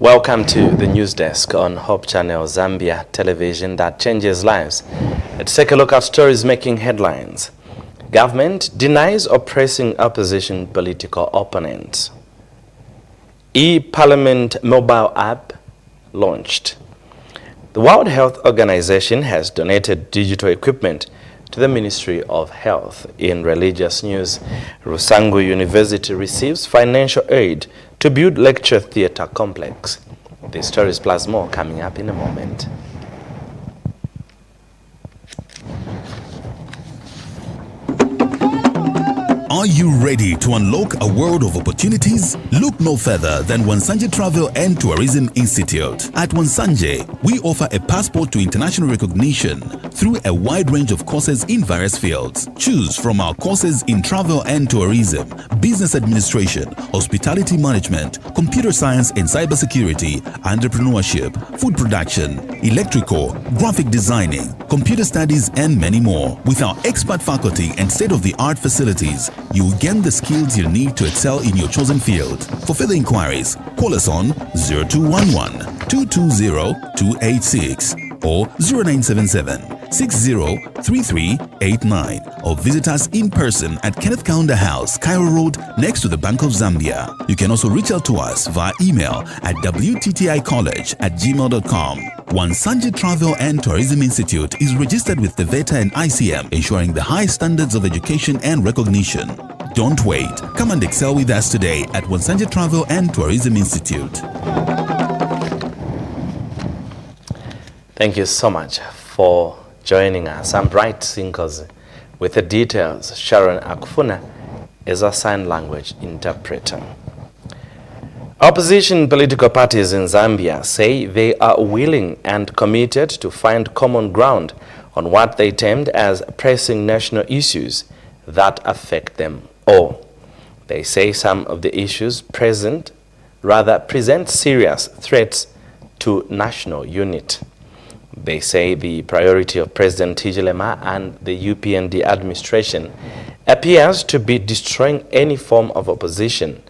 Welcome to the news desk on Hope Channel Zambia television that changes lives. Let's take a look at stories making headlines. Government denies oppressing opposition political opponents. E-Parliament mobile app launched. The World Health Organization has donated digital equipment to the Ministry of Health. In religious news, Rusangu University receives financial aid to build lecture theatre complex. The stories plus more coming up in a moment. Are you ready to unlock a world of opportunities? Look no further than Wansanje Travel and Tourism Institute. At Wansanje, we offer a passport to international recognition through a wide range of courses in various fields. Choose from our courses in travel and tourism, business administration, hospitality management, computer science and cybersecurity, entrepreneurship, food production, electrical, graphic designing, computer studies, and many more. With our expert faculty and state-of-the-art facilities, you will gain the skills you need to excel in your chosen field. For further inquiries, call us on 0211-220-286 or 0977-603389 or visit us in person at Kenneth Kaunda House, Cairo Road, next to the Bank of Zambia. You can also reach out to us via email at wtticollege@gmail.com. Wansanje Travel and Tourism Institute is registered with the VETA and ICM, ensuring the high standards of education and recognition. Don't wait. Come and excel with us today at Wansanje Travel and Tourism Institute. Thank you so much for joining us. I'm Bright SINKOZI with the details. SHARON AKUFUNA is a sign language interpreter. Opposition political parties in Zambia say they are willing and committed to find common ground on what they termed as pressing national issues that affect them all. They say some of the issues present serious threats to national unity. They say the priority of President Hichilema and the UPND administration appears to be destroying any form of opposition,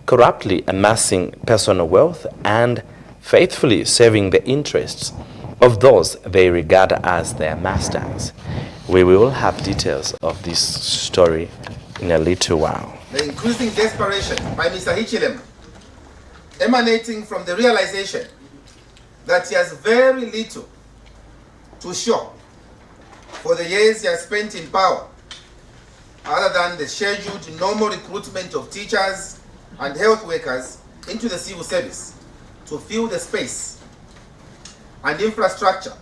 corruptly amassing personal wealth, and faithfully serving the interests of those they regard as their masters. We will have details of this story in a little while. The increasing desperation by Mr. Hichilema, emanating from the realization that he has very little to show for the years he has spent in power, other than the scheduled normal recruitment of teachers and health workers into the civil service to fill the space and infrastructure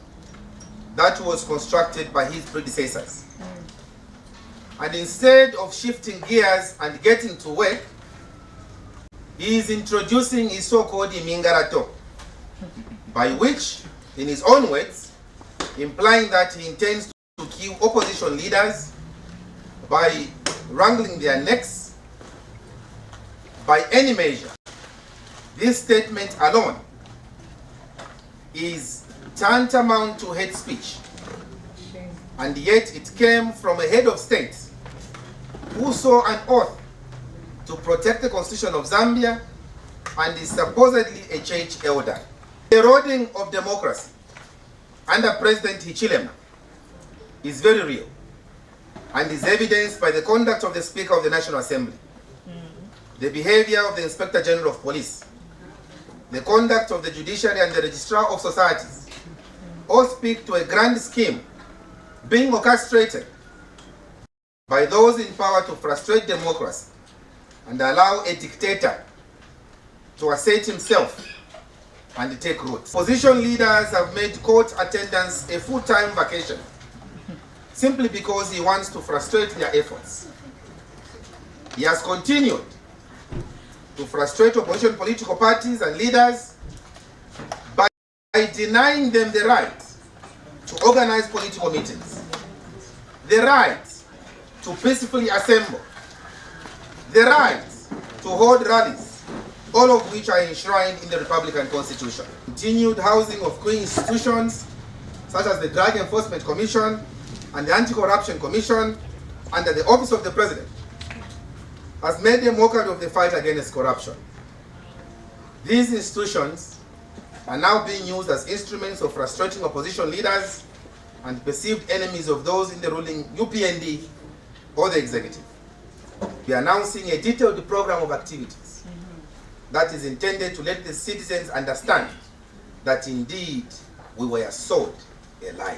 that was constructed by his predecessors. And instead of shifting gears and getting to work, he is introducing his so-called Mingarato, by which, in his own words, implying that he intends to kill opposition leaders by wrangling their necks by any measure. This statement alone is tantamount to hate speech, and yet it came from a head of state who saw an oath to protect the Constitution of Zambia and is supposedly a church elder. The eroding of democracy under President Hichilema is very real and is evidenced by the conduct of the Speaker of the National Assembly, the behavior of the Inspector General of Police, the conduct of the Judiciary and the Registrar of Societies. All speak to a grand scheme being orchestrated by those in power to frustrate democracy and allow a dictator to assert himself and take root. Opposition leaders have made court attendance a full-time vacation simply because he wants to frustrate their efforts. He has continued to frustrate opposition political parties and leaders by denying them the right to organize political meetings, the right to peacefully assemble, the right to hold rallies, all of which are enshrined in the Republican Constitution. Continued housing of key institutions such as the Drug Enforcement Commission and the Anti-Corruption Commission under the Office of the President has made a mockery of the fight against corruption. These institutions are now being used as instruments of frustrating opposition leaders and perceived enemies of those in the ruling UPND or the executive. We are announcing a detailed program of activities that is intended to let the citizens understand that indeed we were sold a lie.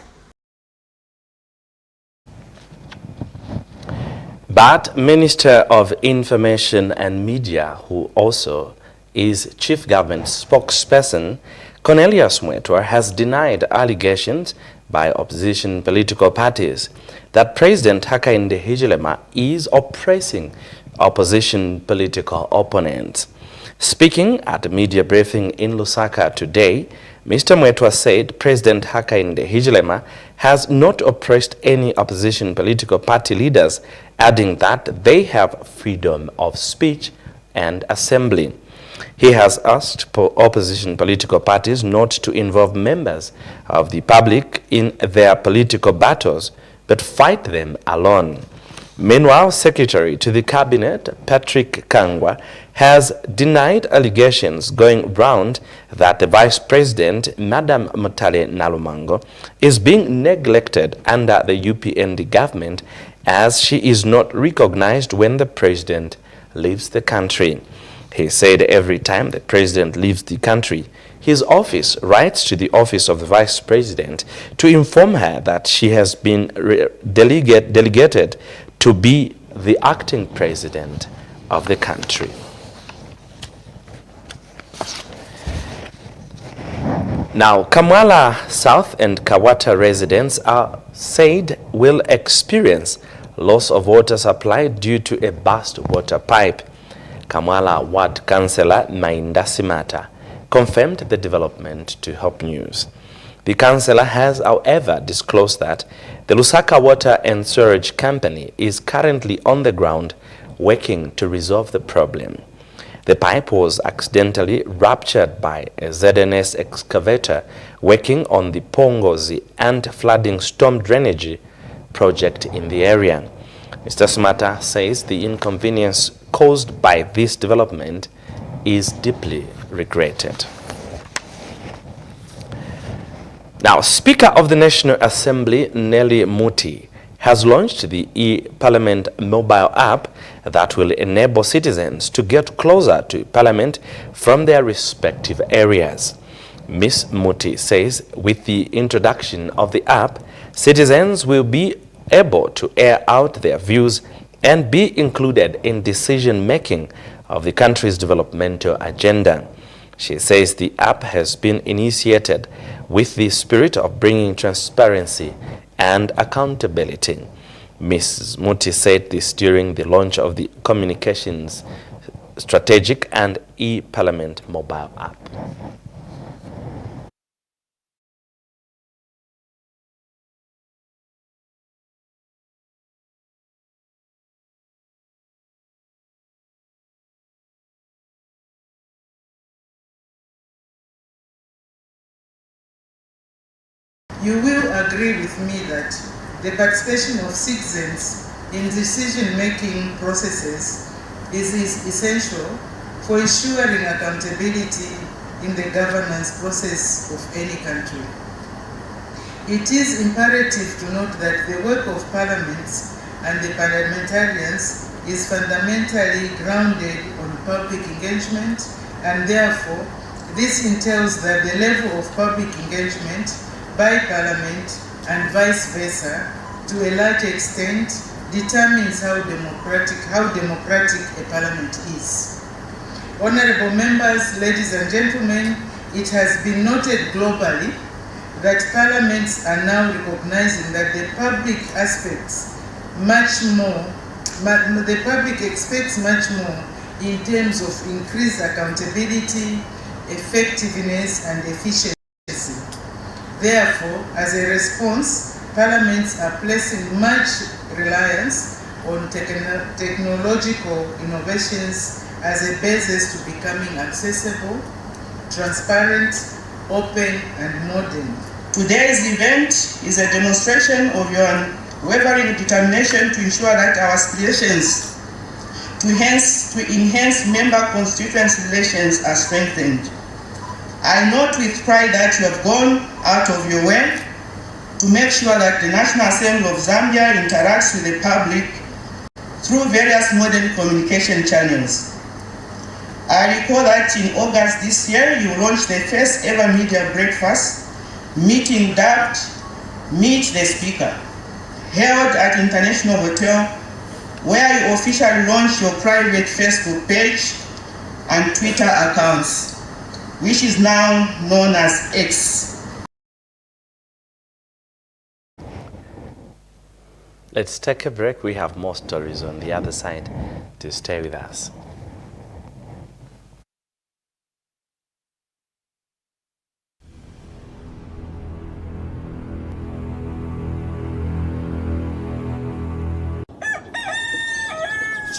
But Minister of Information and Media, who also is Chief Government Spokesperson, Cornelius Mwetwa, has denied allegations by opposition political parties that President Hakainde Hichilema is oppressing opposition political opponents. Speaking at a media briefing in Lusaka today, Mr. Mwetwa said President Hakainde Hichilema has not oppressed any opposition political party leaders, adding that they have freedom of speech and assembly. He has asked for opposition political parties not to involve members of the public in their political battles, but fight them alone. Meanwhile, Secretary to the Cabinet, Patrick Kangwa, has denied allegations going round that the Vice President, Madam Mutale Nalumango, is being neglected under the UPND government as she is not recognized when the President leaves the country. He said every time the President leaves the country, his office writes to the office of the Vice President to inform her that she has been delegated to be the acting President of the country. Now, Kamwala South and Kawata residents are said will experience loss of water supply due to a burst water pipe. Kamwala Ward Councillor Mainda Simata confirmed the development to Hope News. The councillor has, however, disclosed that the Lusaka Water and Sewerage Company is currently on the ground working to resolve the problem. The pipe was accidentally ruptured by a ZNS excavator working on the Pongozi and flooding storm drainage project in the area. Mr. Smata says the inconvenience caused by this development is deeply regretted. Now, Speaker of the National Assembly, Nelly Muti, has launched the e-Parliament mobile app that will enable citizens to get closer to Parliament from their respective areas. Ms. Muti says with the introduction of the app, citizens will be able to air out their views and be included in decision-making of the country's developmental agenda. She says the app has been initiated with the spirit of bringing transparency and accountability. Ms. Muti said this during the launch of the Communications Strategic and e-Parliament mobile app. You will agree with me that the participation of citizens in decision-making processes is essential for ensuring accountability in the governance process of any country. It is imperative to note that the work of parliaments and the parliamentarians is fundamentally grounded on public engagement, and therefore this entails that the level of public engagement by Parliament and vice versa, to a large extent, determines how democratic a Parliament is. Honorable members, ladies and gentlemen, it has been noted globally that Parliaments are now recognizing that the public expects much more in terms of increased accountability, effectiveness, and efficiency. Therefore, as a response, parliaments are placing much reliance on technological innovations as a basis to becoming accessible, transparent, open, and modern. Today's event is a demonstration of your unwavering determination to ensure that our aspirations to enhance member-constituent relations are strengthened. I note with pride that you have gone out of your way to make sure that the National Assembly of Zambia interacts with the public through various modern communication channels. I recall that in August this year, you launched the first ever media breakfast meeting dubbed Meet the Speaker, held at International Hotel, where you officially launched your private Facebook page and Twitter accounts, which is now known as X. Let's take a break. We have more stories on the other side. To stay with us.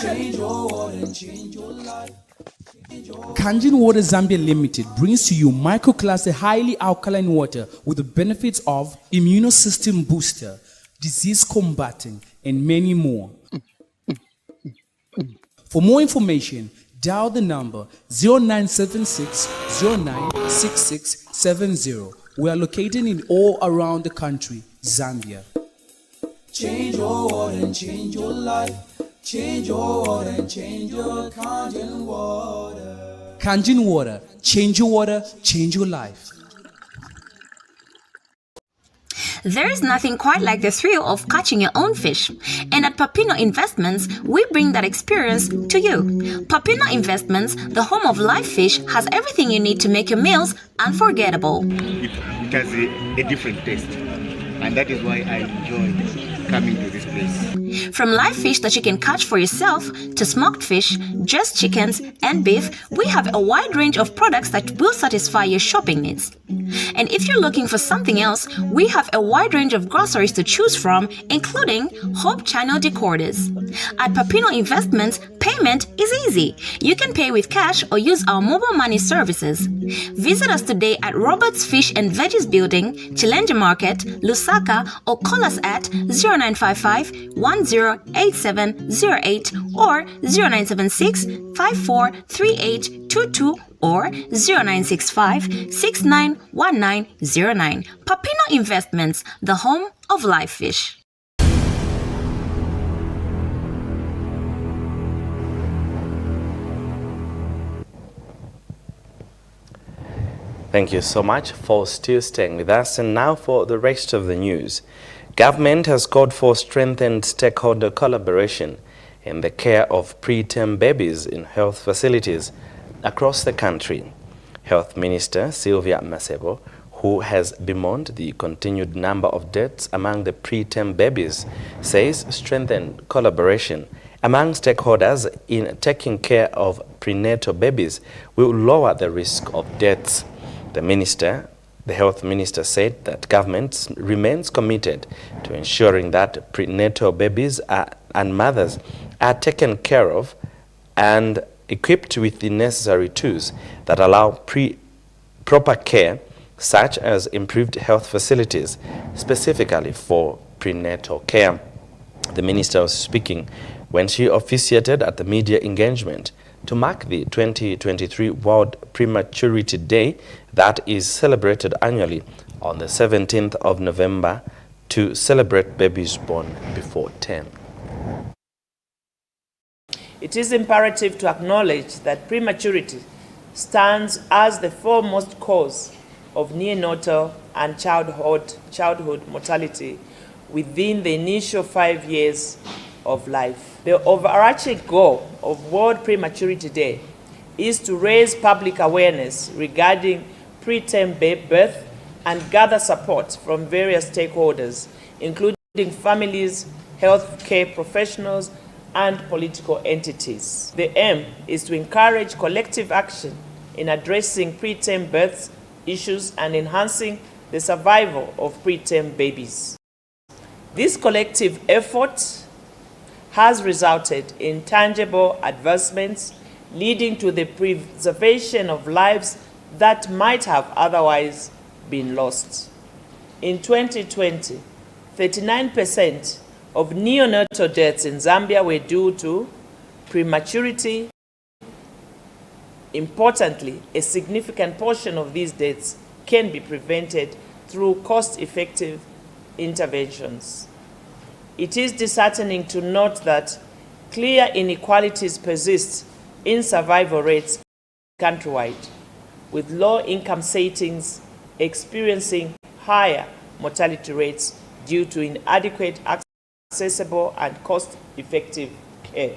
Change your water and change your life. Kanjin Water Zambia Limited brings to you microclasses highly alkaline water with the benefits of immunosystem booster, disease combating, and many more. For more information, dial the number 0976 096670. We are located in all around the country, Zambia. Change your water and change your life. Change your water and change your Kanjin water. Kanjin Water, change your life. There is nothing quite like the thrill of catching your own fish. And at Papino Investments, we bring that experience to you. Papino Investments, the home of live fish, has everything you need to make your meals unforgettable. It has a different taste, and that is why I enjoy coming to this place. From live fish that you can catch for yourself to smoked fish, just chickens and beef, we have a wide range of products that will satisfy your shopping needs. And if you're looking for something else, we have a wide range of groceries to choose from, including Hope Channel decorders. At Papino Investments, payment is easy. You can pay with cash or use our mobile money services. Visit us today at Robert's Fish and Veggies Building, Challenge Market, Lusaka, or call us at 0955 108708 or 0976 543822 or 0965 691909. Papino Investments, the home of live fish. Thank you so much for still staying with us. And now for the rest of the news. Government has called for strengthened stakeholder collaboration in the care of preterm babies in health facilities across the country. Health Minister Sylvia Masebo, who has bemoaned the continued number of deaths among the preterm babies, says strengthened collaboration among stakeholders in taking care of prenatal babies will lower the risk of deaths. The health minister said that government remains committed to ensuring that prenatal babies and mothers are taken care of and equipped with the necessary tools that allow proper care, such as improved health facilities, specifically for prenatal care. The minister was speaking when she officiated at the media engagement to mark the 2023 World Prematurity Day that is celebrated annually on the 17th of November to celebrate babies born before 10. It is imperative to acknowledge that prematurity stands as the foremost cause of neonatal and childhood mortality within the initial 5 years of life. The overarching goal of World Prematurity Day is to raise public awareness regarding preterm birth and gather support from various stakeholders, including families, healthcare professionals, and political entities. The aim is to encourage collective action in addressing preterm birth issues and enhancing the survival of preterm babies. This collective effort has resulted in tangible advancements leading to the preservation of lives that might have otherwise been lost. In 2020, 39% of neonatal deaths in Zambia were due to prematurity, Importantly, a significant portion of these deaths can be prevented through cost-effective interventions. It is disheartening to note that clear inequalities persist in survival rates countrywide, with low-income settings experiencing higher mortality rates due to inadequate, accessible, and cost-effective care.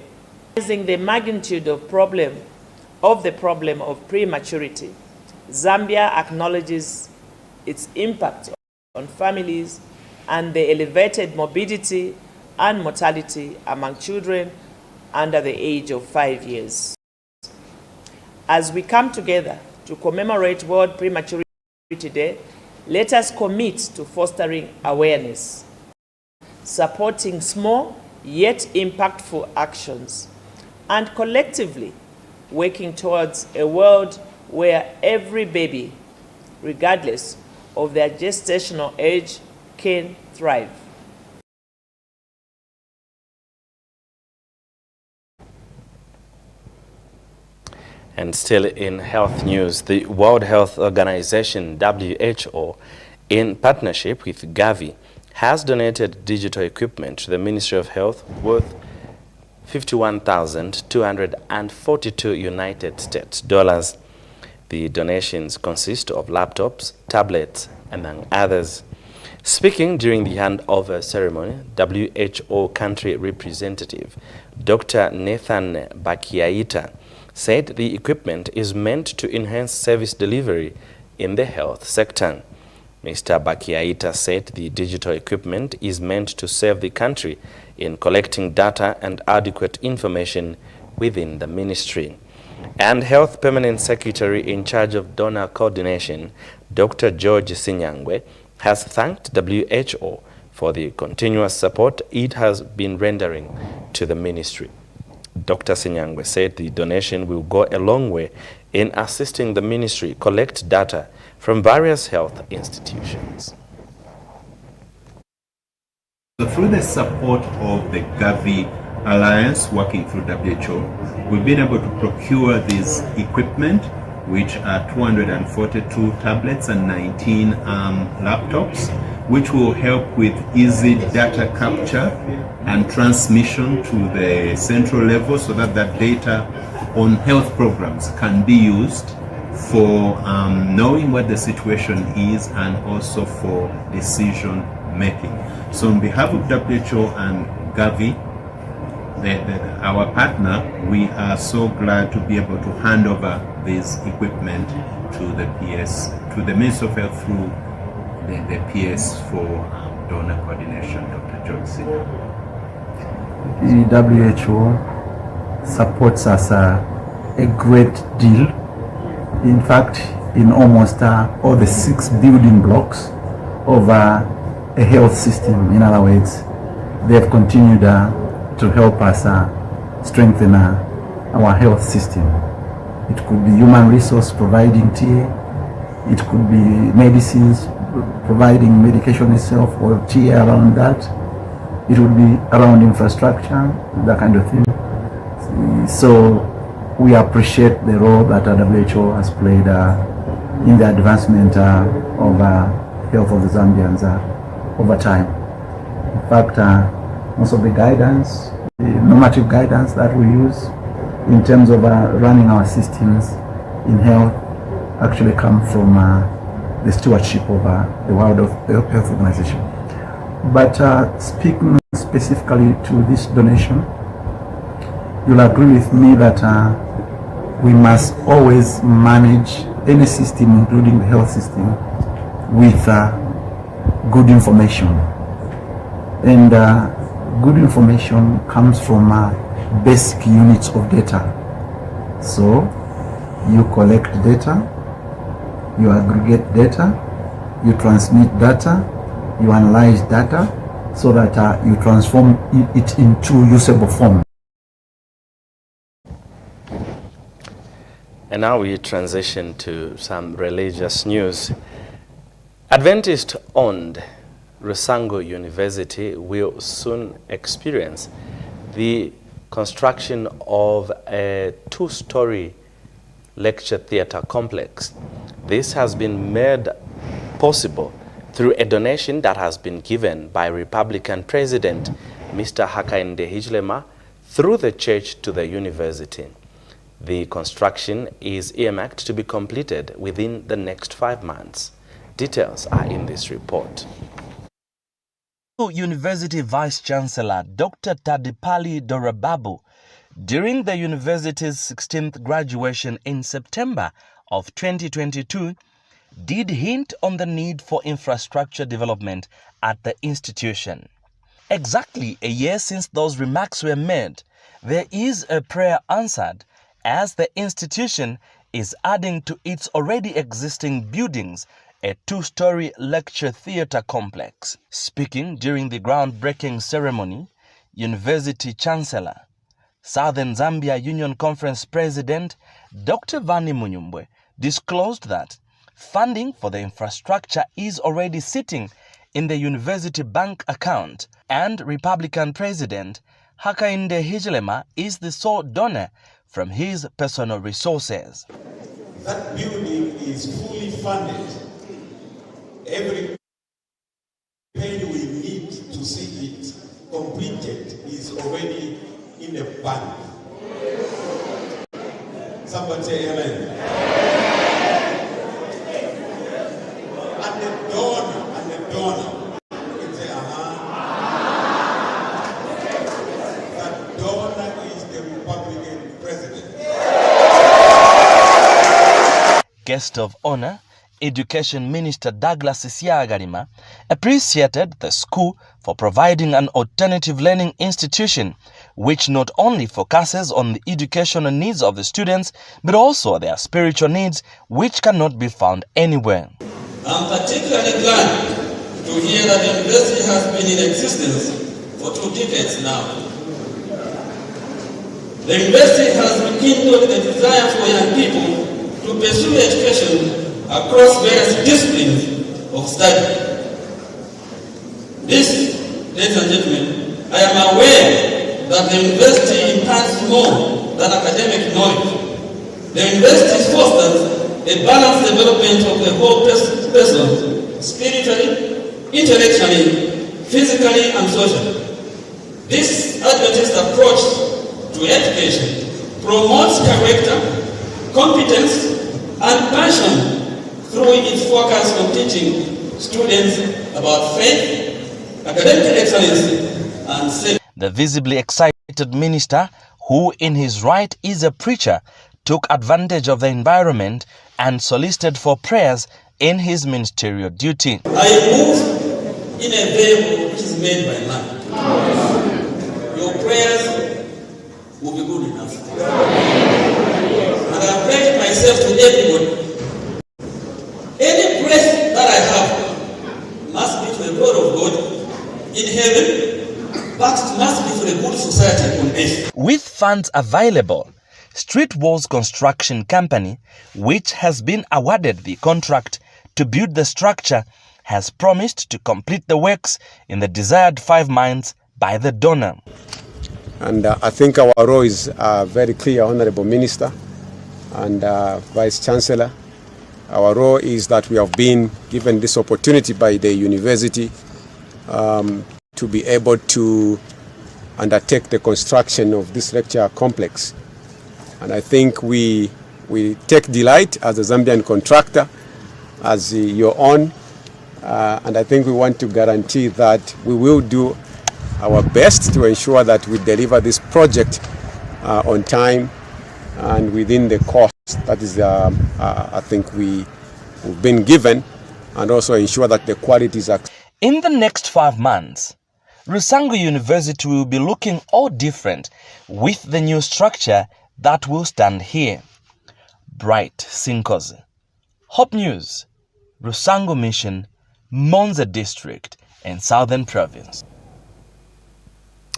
Recognizing the magnitude of the problem of prematurity, Zambia acknowledges its impact on families and the elevated morbidity and mortality among children under the age of 5 years. As we come together to commemorate World Prematurity Day, let us commit to fostering awareness, supporting small yet impactful actions, and collectively working towards a world where every baby, regardless of their gestational age, can thrive. And still in health news, the World Health Organization, WHO, in partnership with Gavi, has donated digital equipment to the Ministry of Health worth $51,242 United States dollars. The donations consist of laptops, tablets, among others. Speaking during the handover ceremony, WHO country representative Dr. Nathan Bakiaita said the equipment is meant to enhance service delivery in the health sector. Mr. Bakiaita said the digital equipment is meant to serve the country in collecting data and adequate information within the ministry. And Health Permanent Secretary in charge of donor coordination, Dr. George Sinyangwe, has thanked WHO for the continuous support it has been rendering to the ministry. Dr. Sinyangwe said the donation will go a long way in assisting the ministry collect data from various health institutions. So through the support of the Gavi Alliance working through WHO, we've been able to procure this equipment, which are 242 tablets and 19 laptops, which will help with easy data capture and transmission to the central level so that that data on health programs can be used for knowing what the situation is and also for decision making. So on behalf of WHO and Gavi, our partner, we are so glad to be able to hand over this equipment to the PS, to the Ministry of Health through the PS for donor coordination, Dr. George Sina. The WHO supports us a great deal. In fact, in almost all the 6 building blocks of a health system, in other words, they have continued to help us strengthen our health system. It could be human resource providing TA, it could be medicines providing medication itself or TA around that, it would be around infrastructure, that kind of thing. So we appreciate the role that WHO has played in the advancement of health of the Zambians over time. In fact, most of the guidance, the normative guidance that we use in terms of running our systems in health actually come from the stewardship of the World Health Organization. But speaking specifically to this donation, you'll agree with me that we must always manage any system, including the health system, with good information. And good information comes from basic units of data. So you collect data, you aggregate data, you transmit data, you analyze data, so that you transform it into usable form. And now we transition to some religious news. Adventist-owned Rusango University will soon experience the construction of a 2-story Lecture Theatre Complex. This has been made possible through a donation that has been given by Republican President Mr. Hakainde Hichilema through the church to the university. The construction is earmarked to be completed within the next 5 months. Details are in this report. University Vice-Chancellor Dr. Tadipali Dorababu, during the university's 16th graduation in September of 2022, did hint on the need for infrastructure development at the institution. Exactly a year since those remarks were made, there is a prayer answered as the institution is adding to its already existing buildings a 2-story lecture theatre complex. Speaking during the groundbreaking ceremony, University Chancellor, Southern Zambia Union Conference President Dr. Vani Munyumbwe disclosed that funding for the infrastructure is already sitting in the university bank account, and Republican President Hakainde Hichilema is the sole donor from his personal resources. That building is fully funded. Every penny we need to see it completed is already in the bank. Somebody say amen. And the donor, you can say that donor is the Republican president. Guest of honor, Education Minister Douglas Isiagarima appreciated the school for providing an alternative learning institution which not only focuses on the educational needs of the students but also their spiritual needs, which cannot be found anywhere. I'm particularly glad to hear that the university has been in existence for 2 decades now. The university has rekindled the desire for young people to pursue education across various disciplines of study. This, ladies and gentlemen, I am aware that the university imparts more than academic knowledge. The university fosters a balanced development of the whole person, spiritually, intellectually, physically, and socially. This Adventist approach to education promotes character, competence, and passion through its focus on teaching students about faith, academic excellence, and safety. The visibly excited minister, who in his right is a preacher, took advantage of the environment and solicited for prayers in his ministerial duty. I move in a vehicle which is made by man. Your prayers will be good enough. And I pledge myself to everybody. Any breath that I have must be to the glory of God in heaven, but it must be for the good society on earth. With funds available, Street Walls Construction Company, which has been awarded the contract to build the structure, has promised to complete the works in the desired 5 months by the donor. And I think our role is very clear, Honorable Minister and Vice Chancellor. Our role is that we have been given this opportunity by the university to be able to undertake the construction of this lecture complex. And I think we take delight as a Zambian contractor, as your own, and I think we want to guarantee that we will do our best to ensure that we deliver this project on time and within the cost that is, I think we've been given, and also ensure that the quality is. In the next 5 months, Rusango University will be looking all different with the new structure that will stand here. Bright SINKOZI, Hope News, Rusango Mission, Monza District, and Southern Province.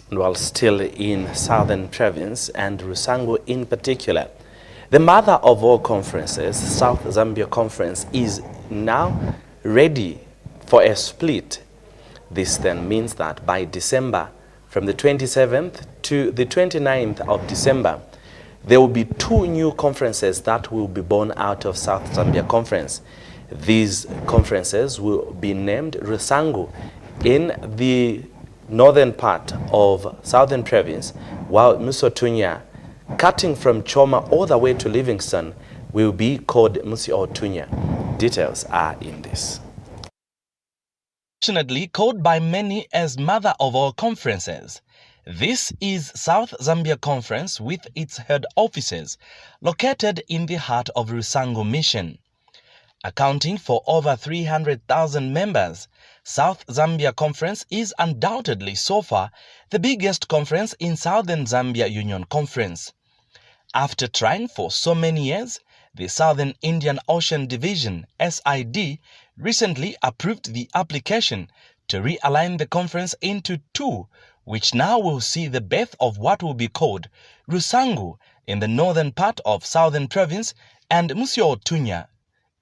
While still in Southern Province and Rusango in particular, the mother of all conferences, South Zambia Conference, is now ready for a split. This then means that by December, from the 27th to the 29th of December, There will be 2 new conferences that will be born out of South Zambia Conference. These conferences will be named Rusangu in the northern part of Southern Province, while Musotunya, cutting from Choma all the way to Livingston, will be called Musi Otunya. Details are in this. Fortunately called by many as mother of all conferences, this is South Zambia Conference with its head offices located in the heart of Rusangu Mission. Accounting for over 300,000 members, South Zambia Conference is undoubtedly so far the biggest conference in Southern Zambia Union Conference. After trying for so many years, the Southern Indian Ocean Division, SID, recently approved the application to realign the conference into 2, which now will see the birth of what will be called Rusangu in the northern part of Southern Province and Musio Tunya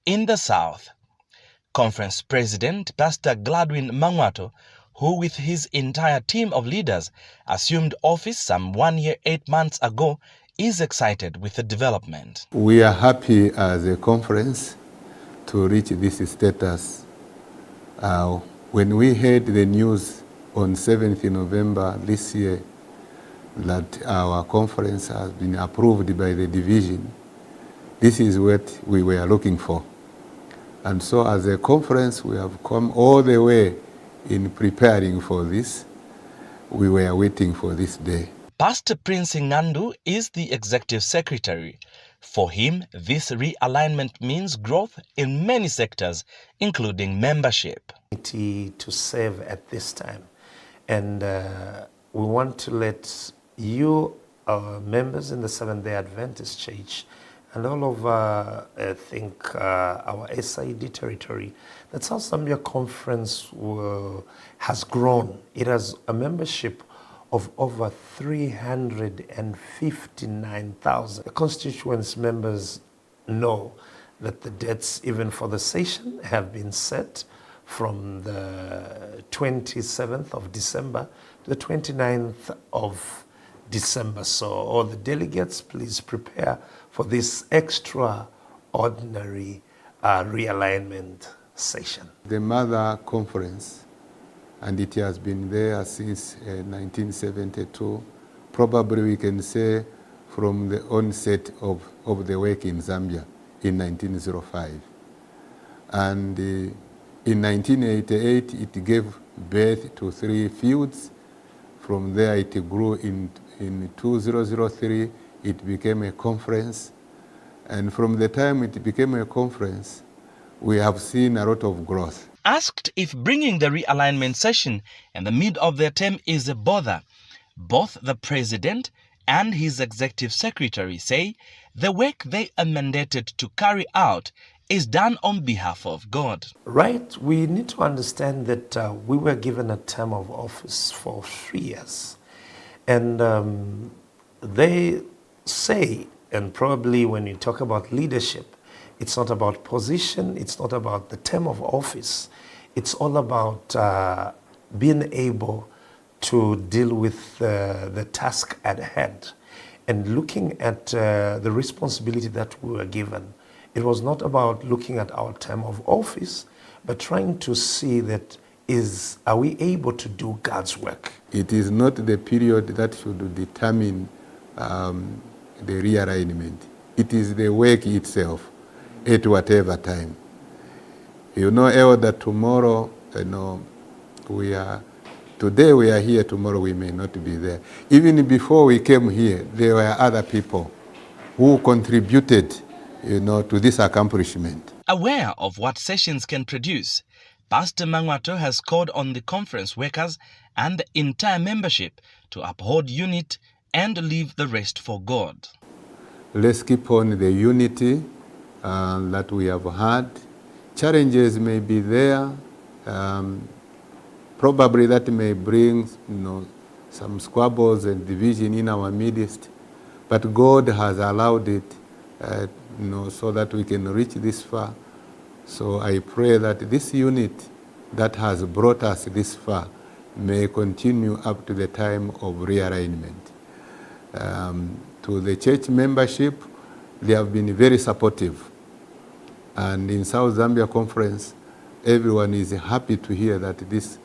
in the south. Conference President Pastor Gladwin Mangwato, who with his entire team of leaders assumed office some 1 year 8 months ago, is excited with the development. We are happy as a conference to reach this status. When we heard the news on 7th November this year that our conference has been approved by the division, this is what we were looking for. And so as a conference, we have come all the way in preparing for this. We were waiting for this day. Pastor Prince Ngandu is the executive secretary. For him, this realignment means growth in many sectors, including membership. To serve at this time. And we want to let you, our members in the Seventh-day Adventist Church, and all of, I think, our SID territory, that South Zambia Conference has grown. It has a membership of over 359,000. The constituents members know that the dates, even for the session, have been set from the 27th of December to the 29th of December. So all the delegates, please prepare for this extraordinary realignment session. The Mother Conference, and it has been there since 1972, probably we can say from the onset of the work in Zambia in 1905. And in 1988, it gave birth to 3 fields. From there, it grew in 2003, it became a conference. And from the time it became a conference, we have seen a lot of growth. Asked if bringing the realignment session in the mid of their term is a bother, both the president and his executive secretary say the work they are mandated to carry out is done on behalf of God. Right, we need to understand that we were given a term of office for 3 years. And they say, and probably when you talk about leadership, it's not about position, it's not about the term of office. It's all about being able to deal with the task at hand and looking at the responsibility that we were given. It was not about looking at our term of office, but trying to see that are we able to do God's work? It is not the period that should determine the realignment. It is the work itself at whatever time. You know, Elder, tomorrow, today we are here, tomorrow we may not be there. Even before we came here, there were other people who contributed, to this accomplishment. Aware of what sessions can produce, Pastor Mangwato has called on the conference workers and the entire membership to uphold unity and leave the rest for God. Let's keep on the unity that we have had. Challenges may be there. Probably that may bring, some squabbles and division in our midst. But God has allowed it, so that we can reach this far. So I pray that this unit that has brought us this far may continue up to the time of realignment. To the church membership, they have been very supportive. And in South Zambia Conference, everyone is happy to hear that this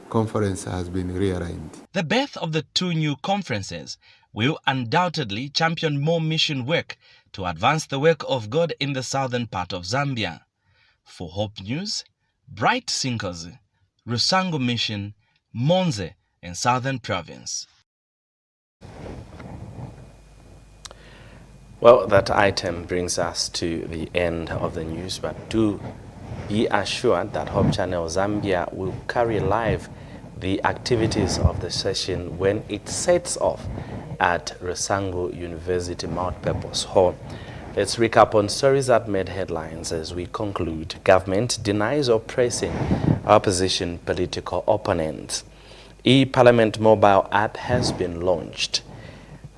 conference has been realigned. The birth of the two new conferences will undoubtedly champion more mission work to advance the work of God in the southern part of Zambia. For Hope News, Bright SINKOZI, Rusango Mission, Monze, and Southern Province. Well, that item brings us to the end of the news, but do be assured that Hope Channel Zambia will carry live the activities of the session when it sets off at Rusango University Multipurpose Hall. Let's recap on stories that made headlines as we conclude. Government denies oppressing opposition political opponents. E-Parliament mobile app has been launched.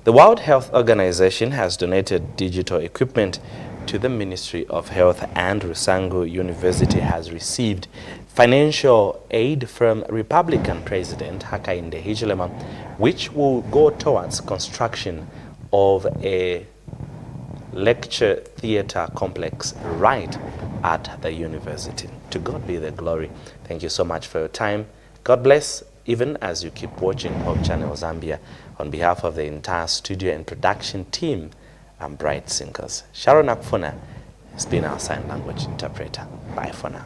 The World Health Organization has donated digital equipment to the Ministry of Health, and Rusango University has received financial aid from Republican President Hakainde Hichilema, which will go towards construction of a lecture theater complex right at the university. To God be the glory. Thank you so much for your time. God bless, even as you keep watching Hope Channel Zambia. On behalf of the entire studio and production team, I'm Bright SINKOZI. SHARON AKUFUNA has been our sign language interpreter. Bye for now.